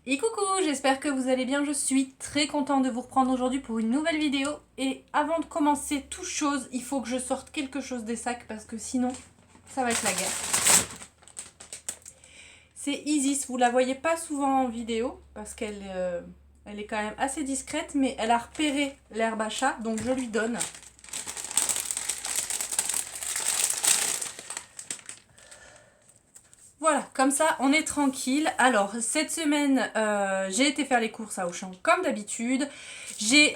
Et coucou, j'espère que vous allez bien, je suis très contente de vous reprendre aujourd'hui pour une nouvelle vidéo. Et avant de commencer toute chose, il faut que je sorte quelque chose des sacs parce que sinon, ça va être la guerre. C'est Isis, vous la voyez pas souvent en vidéo parce qu'elle elle est quand même assez discrète, mais elle a repéré l'herbe à chat, donc je lui donne. Voilà, comme ça on est tranquille. Alors cette semaine j'ai été faire les courses à Auchan comme d'habitude. J'ai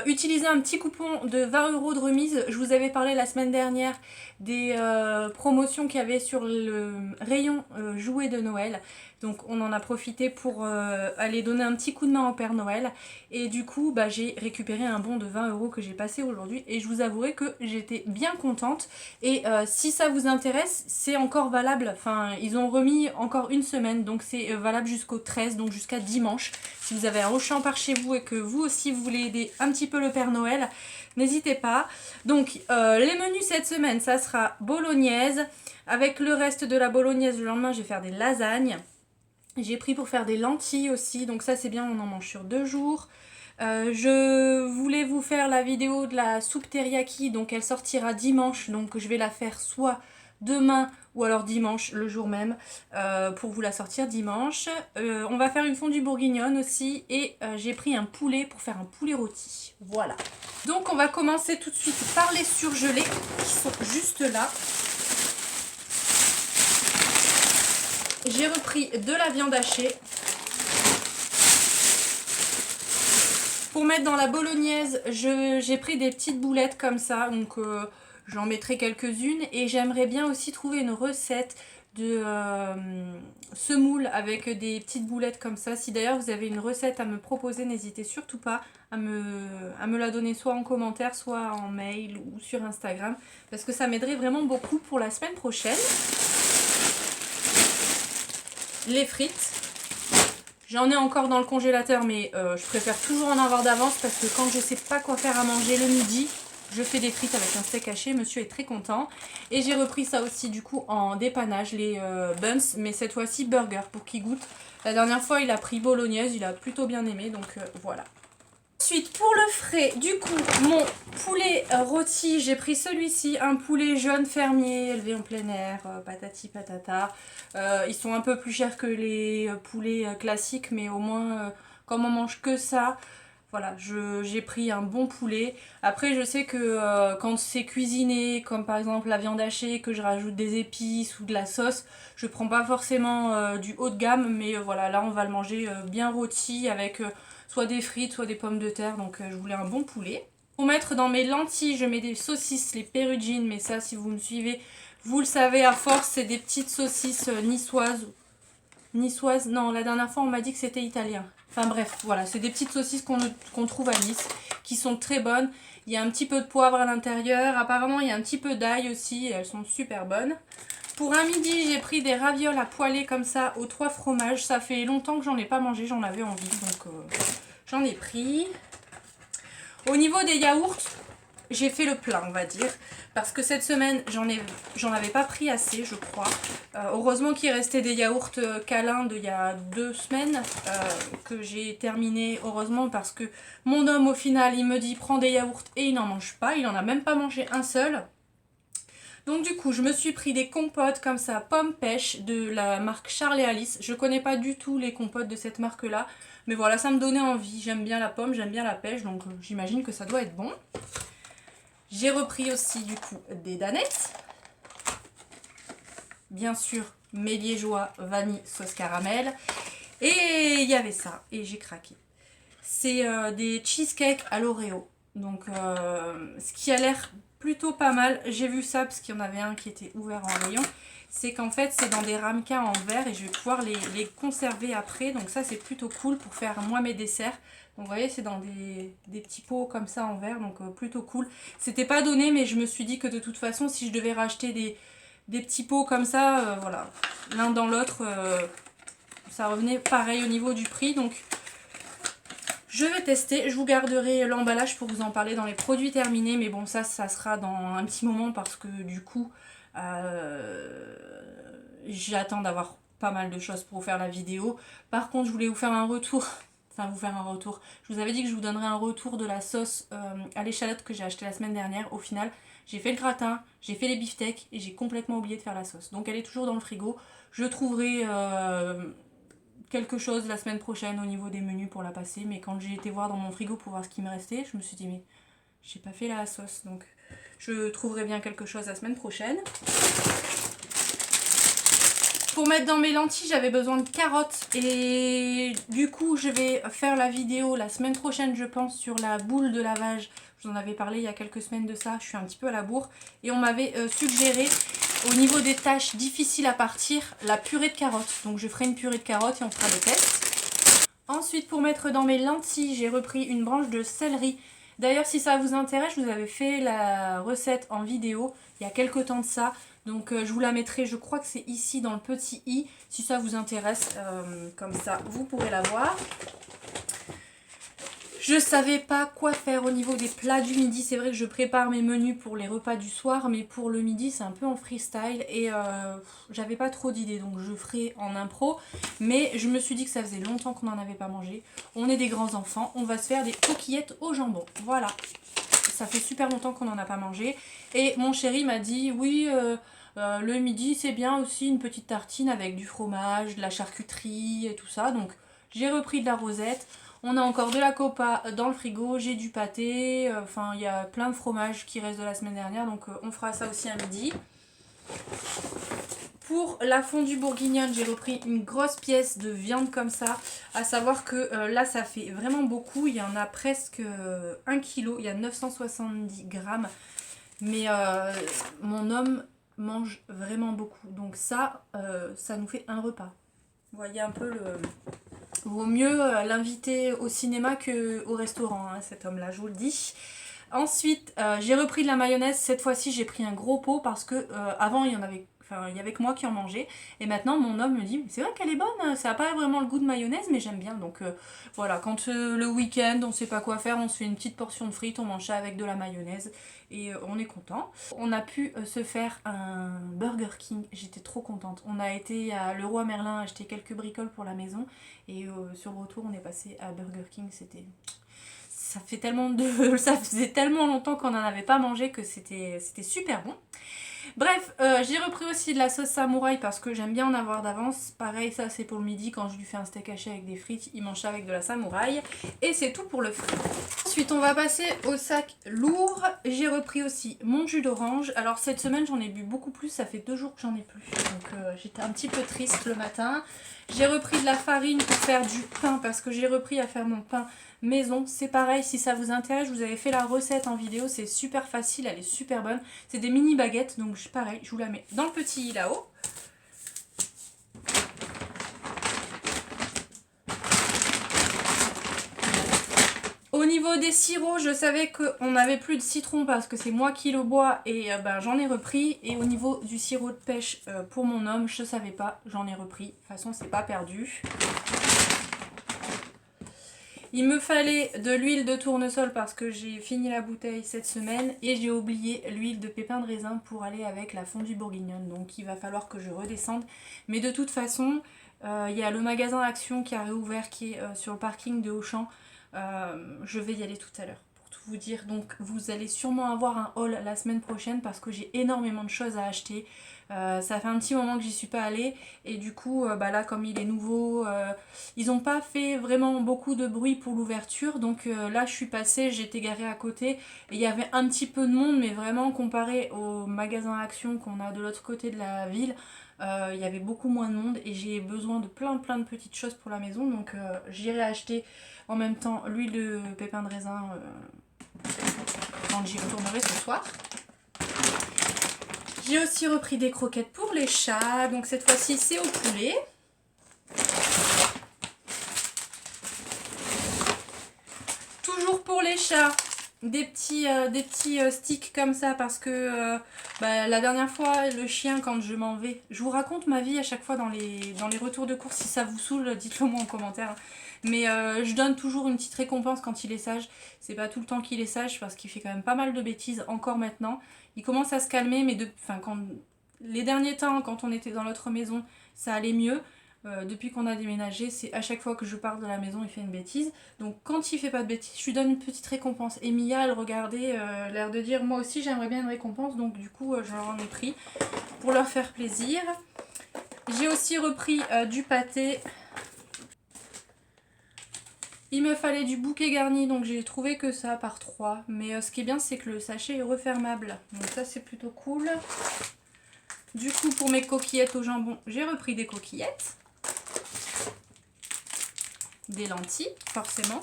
utilisé un petit coupon de 20 € de remise. Je vous avais parlé la semaine dernière des promotions qu'il y avait sur le rayon jouets de Noël. Donc on en a profité pour aller donner un petit coup de main au Père Noël. Et du coup j'ai récupéré un bon de 20 € que j'ai passé aujourd'hui. Et je vous avouerai que j'étais bien contente. Et si ça vous intéresse, c'est encore valable. Enfin, ils ont remis encore une semaine. Donc c'est valable jusqu'au 13, donc jusqu'à dimanche. Si vous avez un Auchan par chez vous et que vous aussi vous voulez aider un petit peu le Père Noël, n'hésitez pas. Donc les menus cette semaine, ça sera bolognaise. Avec le reste de la bolognaise, le lendemain, je vais faire des lasagnes. J'ai pris pour faire des lentilles aussi, donc ça c'est bien, on en mange sur 2 jours. Je voulais vous faire la vidéo de la soupe teriyaki, donc elle sortira dimanche, donc je vais la faire soit demain ou alors dimanche, le jour même, pour vous la sortir dimanche. On va faire une fondue bourguignonne aussi, et j'ai pris un poulet pour faire un poulet rôti. Voilà. Donc on va commencer tout de suite par les surgelés, qui sont juste là. J'ai repris de la viande hachée. Pour mettre dans la bolognaise, j'ai pris des petites boulettes comme ça, donc j'en mettrai quelques-unes. Et j'aimerais bien aussi trouver une recette de semoule avec des petites boulettes comme ça. Si d'ailleurs vous avez une recette à me proposer, n'hésitez surtout pas à me la donner soit en commentaire, soit en mail ou sur Instagram. Parce que ça m'aiderait vraiment beaucoup pour la semaine prochaine. Les frites. J'en ai encore dans le congélateur, mais je préfère toujours en avoir d'avance parce que quand je sais pas quoi faire à manger le midi, je fais des frites avec un steak haché. Monsieur est très content. Et j'ai repris ça aussi du coup en dépannage, les buns, mais cette fois-ci burger pour qu'il goûte. La dernière fois, il a pris bolognaise, il a plutôt bien aimé, donc voilà. Ensuite, pour le frais, du coup, mon poulet rôti, j'ai pris celui-ci, un poulet jaune fermier, élevé en plein air, patati patata. Ils sont un peu plus chers que les poulets classiques, mais au moins, comme on mange que ça, voilà, j'ai pris un bon poulet. Après, je sais que quand c'est cuisiné, comme par exemple la viande hachée, que je rajoute des épices ou de la sauce, je prends pas forcément du haut de gamme, mais voilà, là on va le manger bien rôti avec soit des frites, soit des pommes de terre, donc je voulais un bon poulet. Pour mettre dans mes lentilles, je mets des saucisses, les Pérugines, mais ça, si vous me suivez, vous le savez à force, c'est des petites saucisses niçoises. Niçoises, non, la dernière fois on m'a dit que c'était italien. Enfin bref, voilà, c'est des petites saucisses qu'on trouve à Nice, qui sont très bonnes. Il y a un petit peu de poivre à l'intérieur, apparemment il y a un petit peu d'ail aussi, et elles sont super bonnes. Pour un midi, j'ai pris des ravioles à poêler comme ça aux 3 fromages. Ça fait longtemps que j'en ai pas mangé, j'en avais envie, donc j'en ai pris. Au niveau des yaourts, j'ai fait le plein, on va dire, parce que cette semaine, j'en avais pas pris assez, je crois. Heureusement qu'il restait des yaourts câlins d'il y a 2 semaines que j'ai terminé, heureusement, parce que mon homme, au final, il me dit prends des yaourts et il n'en mange pas. Il en a même pas mangé un seul. Donc du coup, je me suis pris des compotes comme ça, pomme pêche de la marque Charles et Alice. Je connais pas du tout les compotes de cette marque-là, mais voilà, ça me donnait envie. J'aime bien la pomme, j'aime bien la pêche, donc j'imagine que ça doit être bon. J'ai repris aussi du coup des danettes. Bien sûr, mes liégeois, vanille, sauce caramel. Et il y avait ça, et j'ai craqué. C'est des cheesecakes à l'Oreo. Donc ce qui a l'air plutôt pas mal, j'ai vu ça parce qu'il y en avait un qui était ouvert en rayon, c'est qu'en fait c'est dans des ramequins en verre et je vais pouvoir les conserver après, donc ça c'est plutôt cool pour faire moi mes desserts. Donc vous voyez, c'est dans des petits pots comme ça en verre, donc plutôt cool. C'était pas donné, mais je me suis dit que de toute façon si je devais racheter des petits pots comme ça, voilà, l'un dans l'autre, ça revenait pareil au niveau du prix, donc je vais tester, je vous garderai l'emballage pour vous en parler dans les produits terminés, mais bon ça sera dans un petit moment parce que du coup j'attends d'avoir pas mal de choses pour vous faire la vidéo. Par contre, je voulais vous faire un retour. Enfin, vous faire un retour. Je vous avais dit que je vous donnerais un retour de la sauce à l'échalote que j'ai acheté la semaine dernière. Au final, j'ai fait le gratin, j'ai fait les beefsteaks et j'ai complètement oublié de faire la sauce. Donc elle est toujours dans le frigo. Je trouverai quelque chose la semaine prochaine au niveau des menus pour la passer. Mais quand j'ai été voir dans mon frigo pour voir ce qui me restait, je me suis dit mais j'ai pas fait la sauce. Donc je trouverai bien quelque chose la semaine prochaine. Pour mettre dans mes lentilles, j'avais besoin de carottes et du coup, je vais faire la vidéo la semaine prochaine, je pense, sur la boule de lavage. Je vous en avais parlé il y a quelques semaines de ça, je suis un petit peu à la bourre. Et on m'avait suggéré, au niveau des tâches difficiles à partir, la purée de carottes. Donc je ferai une purée de carottes et on fera le test. Ensuite, pour mettre dans mes lentilles, j'ai repris une branche de céleri. D'ailleurs, si ça vous intéresse, je vous avais fait la recette en vidéo il y a quelques temps de ça. Donc je vous la mettrai, je crois que c'est ici dans le petit i, si ça vous intéresse, comme ça vous pourrez la voir. Je savais pas quoi faire au niveau des plats du midi, c'est vrai que je prépare mes menus pour les repas du soir, mais pour le midi c'est un peu en freestyle et j'avais pas trop d'idées, donc je ferai en impro. Mais je me suis dit que ça faisait longtemps qu'on n'en avait pas mangé, on est des grands enfants, on va se faire des coquillettes au jambon, voilà. Ça fait super longtemps qu'on n'en a pas mangé et mon chéri m'a dit oui... le midi c'est bien aussi une petite tartine avec du fromage, de la charcuterie et tout ça. Donc j'ai repris de la rosette. On a encore de la copa dans le frigo, j'ai du pâté. Enfin il y a plein de fromages qui restent de la semaine dernière. Donc on fera ça aussi à midi. Pour la fondue bourguignonne, j'ai repris une grosse pièce de viande comme ça. À savoir que là ça fait vraiment beaucoup. Il y en a presque 1 kg. Il y a 970 grammes. Mais mon homme mange vraiment beaucoup, donc ça nous fait un repas. Vous voyez un peu le... Vaut mieux l'inviter au cinéma qu'au restaurant, hein, cet homme là, je vous le dis. Ensuite j'ai repris de la mayonnaise, cette fois-ci j'ai pris un gros pot parce que avant il y en avait... Enfin, il y avait que moi qui en mangeais. Et maintenant, mon homme me dit, c'est vrai qu'elle est bonne, ça n'a pas vraiment le goût de mayonnaise, mais j'aime bien. Donc voilà, quand le week-end, on ne sait pas quoi faire, on se fait une petite portion de frites, on mange ça avec de la mayonnaise. Et on est content. On a pu se faire un Burger King, j'étais trop contente. On a été à Leroy Merlin acheter quelques bricoles pour la maison. Et sur le retour, on est passé à Burger King, c'était... Ça faisait tellement longtemps qu'on n'en avait pas mangé que c'était super bon. Bref, j'ai repris aussi de la sauce samouraï parce que j'aime bien en avoir d'avance. Pareil, ça c'est pour le midi quand je lui fais un steak haché avec des frites, il mange ça avec de la samouraï. Et c'est tout pour le frit. Ensuite, on va passer au sac lourd. J'ai repris aussi mon jus d'orange. Alors cette semaine, j'en ai bu beaucoup plus, ça fait 2 jours que j'en ai plus. Donc j'étais un petit peu triste le matin. J'ai repris de la farine pour faire du pain parce que j'ai repris à faire mon pain maison. C'est pareil, si ça vous intéresse, je vous avais fait la recette en vidéo, c'est super facile, elle est super bonne. C'est des mini baguettes, donc pareil, je vous la mets dans le petit i là-haut. Au niveau des sirops, je savais qu'on n'avait plus de citron parce que c'est moi qui le bois et j'en ai repris. Et au niveau du sirop de pêche pour mon homme, je savais pas, j'en ai repris. De toute façon, c'est pas perdu. Il me fallait de l'huile de tournesol parce que j'ai fini la bouteille cette semaine et j'ai oublié l'huile de pépins de raisin pour aller avec la fondue bourguignonne. Donc il va falloir que je redescende. Mais de toute façon, il y a le magasin Action qui a réouvert, qui est sur le parking de Auchan. Je vais y aller tout à l'heure pour tout vous dire. Donc vous allez sûrement avoir un haul la semaine prochaine parce que j'ai énormément de choses à acheter. Ça fait un petit moment que j'y suis pas allée et du coup là comme il est nouveau, ils n'ont pas fait vraiment beaucoup de bruit pour l'ouverture, donc là je suis passée, j'étais garée à côté et il y avait un petit peu de monde, mais vraiment comparé au magasin Action qu'on a de l'autre côté de la ville, il y avait beaucoup moins de monde et j'ai besoin de plein de petites choses pour la maison, donc j'irai acheter en même temps l'huile de pépins de raisin quand j'y retournerai ce soir. J'ai aussi repris des croquettes pour les chats, donc cette fois-ci c'est au poulet. Toujours pour les chats, des petits sticks comme ça parce que la dernière fois le chien quand je m'en vais, je vous raconte ma vie à chaque fois dans les retours de course, si ça vous saoule dites-le moi en commentaire. Mais je donne toujours une petite récompense quand il est sage. C'est pas tout le temps qu'il est sage parce qu'il fait quand même pas mal de bêtises encore maintenant. Il commence à se calmer mais les derniers temps quand on était dans l'autre maison ça allait mieux. Depuis qu'on a déménagé, c'est à chaque fois que je pars de la maison, il fait une bêtise. Donc quand il fait pas de bêtises, je lui donne une petite récompense. Et Mia, elle regardait, l'air de dire moi aussi j'aimerais bien une récompense, donc du coup je leur en ai pris pour leur faire plaisir. J'ai aussi repris du pâté. Il me fallait du bouquet garni, donc j'ai trouvé que ça par 3. Mais ce qui est bien, c'est que le sachet est refermable. Donc ça, c'est plutôt cool. Du coup, pour mes coquillettes au jambon, j'ai repris des coquillettes. Des lentilles, forcément.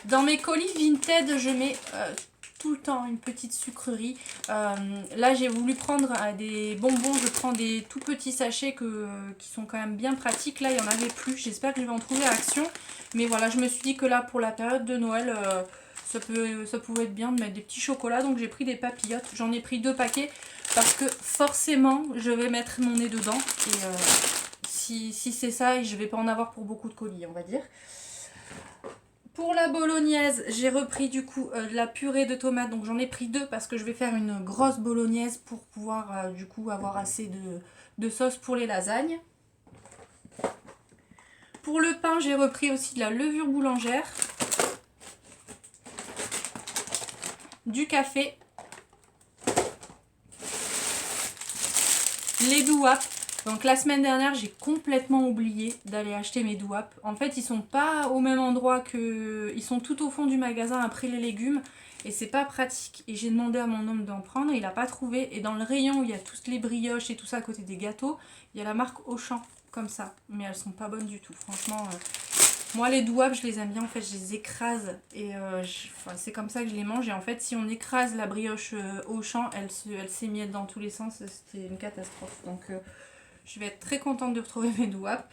Dans mes colis Vinted, je mets tout le temps une petite sucrerie. Là, j'ai voulu prendre des bonbons. Je prends des tout petits sachets qui sont quand même bien pratiques. Là, il n'y en avait plus. J'espère que je vais en trouver à Action. Mais voilà, je me suis dit que là, pour la période de Noël, ça pouvait être bien de mettre des petits chocolats. Donc, j'ai pris des papillotes. J'en ai pris 2 paquets parce que forcément, je vais mettre mon nez dedans. Et si c'est ça, je vais pas en avoir pour beaucoup de colis, on va dire. Pour la bolognaise, j'ai repris du coup de la purée de tomates. Donc j'en ai pris 2 parce que je vais faire une grosse bolognaise pour pouvoir du coup avoir assez de sauce pour les lasagnes. Pour le pain, j'ai repris aussi de la levure boulangère, du café, les douaps. Donc la semaine dernière, j'ai complètement oublié d'aller acheter mes douaps. En fait, ils sont pas au même endroit que... Ils sont tout au fond du magasin après les légumes. Et c'est pas pratique. Et j'ai demandé à mon homme d'en prendre, il a pas trouvé. Et dans le rayon où il y a toutes les brioches et tout ça à côté des gâteaux, il y a la marque Auchan, comme ça. Mais elles sont pas bonnes du tout. Franchement, moi les douaps, je les aime bien. En fait, je les écrase. Et c'est comme ça que je les mange. Et en fait, si on écrase la brioche Auchan, elle s'émiette dans tous les sens. C'était une catastrophe. Donc... je vais être très contente de retrouver mes douaps.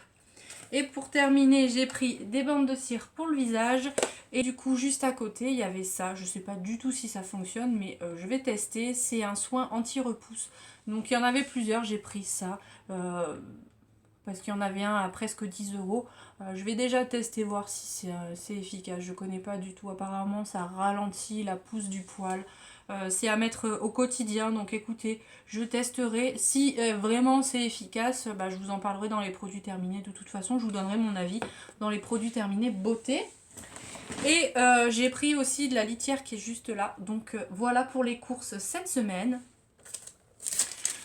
Et pour terminer, j'ai pris des bandes de cire pour le visage. Et du coup, juste à côté, il y avait ça. Je ne sais pas du tout si ça fonctionne, mais je vais tester. C'est un soin anti-repousse. Donc, il y en avait plusieurs. J'ai pris ça. Parce qu'il y en avait un à presque 10 €. Je vais déjà tester, voir si c'est efficace. Je ne connais pas du tout. Apparemment, ça ralentit la pousse du poil. C'est à mettre au quotidien, donc écoutez, je testerai. Si vraiment c'est efficace, je vous en parlerai dans les produits terminés. De toute façon, je vous donnerai mon avis dans les produits terminés beauté. Et j'ai pris aussi de la litière qui est juste là. Donc voilà pour les courses cette semaine.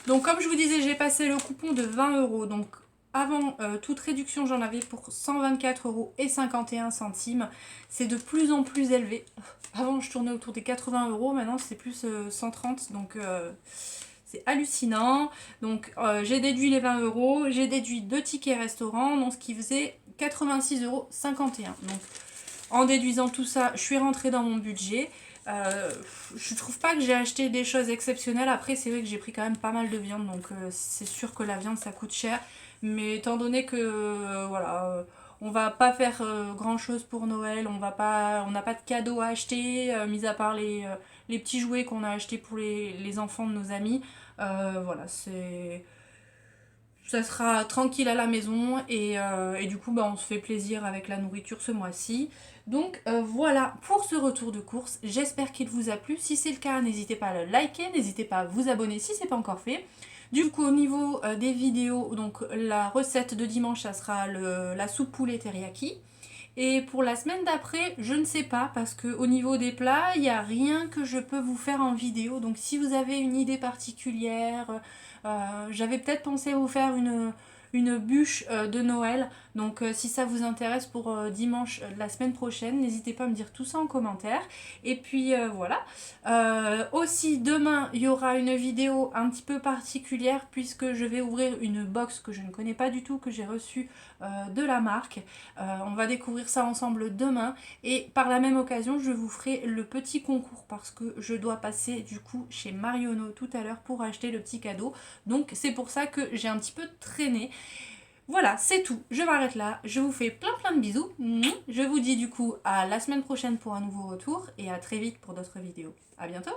Donc comme je vous disais, j'ai passé le coupon de 20 €. Donc avant toute réduction, j'en avais pour 124,51 €. C'est de plus en plus élevé. Avant, je tournais autour des 80 €. Maintenant, c'est plus 130 €. Donc, c'est hallucinant. Donc, j'ai déduit les 20 €. J'ai déduit 2 tickets restaurant. Donc, ce qui faisait 86,51 €. Donc, en déduisant tout ça, je suis rentrée dans mon budget. Je trouve pas que j'ai acheté des choses exceptionnelles. Après, c'est vrai que j'ai pris quand même pas mal de viande. Donc, c'est sûr que la viande, ça coûte cher. Mais étant donné que, voilà... on va pas faire grand chose pour Noël, on n'a pas de cadeaux à acheter, mis à part les petits jouets qu'on a achetés pour les enfants de nos amis. Voilà, ça sera tranquille à la maison et du coup on se fait plaisir avec la nourriture ce mois-ci. Donc voilà pour ce retour de course, j'espère qu'il vous a plu. Si c'est le cas, n'hésitez pas à le liker, n'hésitez pas à vous abonner si ce n'est pas encore fait. Du coup, au niveau des vidéos, donc la recette de dimanche, ça sera la soupe poulet teriyaki. Et pour la semaine d'après, je ne sais pas, parce qu'au niveau des plats, il n'y a rien que je peux vous faire en vidéo. Donc si vous avez une idée particulière, j'avais peut-être pensé vous faire une bûche de Noël. Donc si ça vous intéresse pour dimanche de la semaine prochaine, n'hésitez pas à me dire tout ça en commentaire. Et puis voilà. Aussi demain, il y aura une vidéo un petit peu particulière puisque je vais ouvrir une box que je ne connais pas du tout, que j'ai reçue de la marque. On va découvrir ça ensemble demain. Et par la même occasion, je vous ferai le petit concours parce que je dois passer du coup chez Marionneau tout à l'heure pour acheter le petit cadeau. Donc c'est pour ça que j'ai un petit peu traîné. Voilà, c'est tout. Je m'arrête là. Je vous fais plein de bisous. Je vous dis du coup à la semaine prochaine pour un nouveau retour et à très vite pour d'autres vidéos. À bientôt.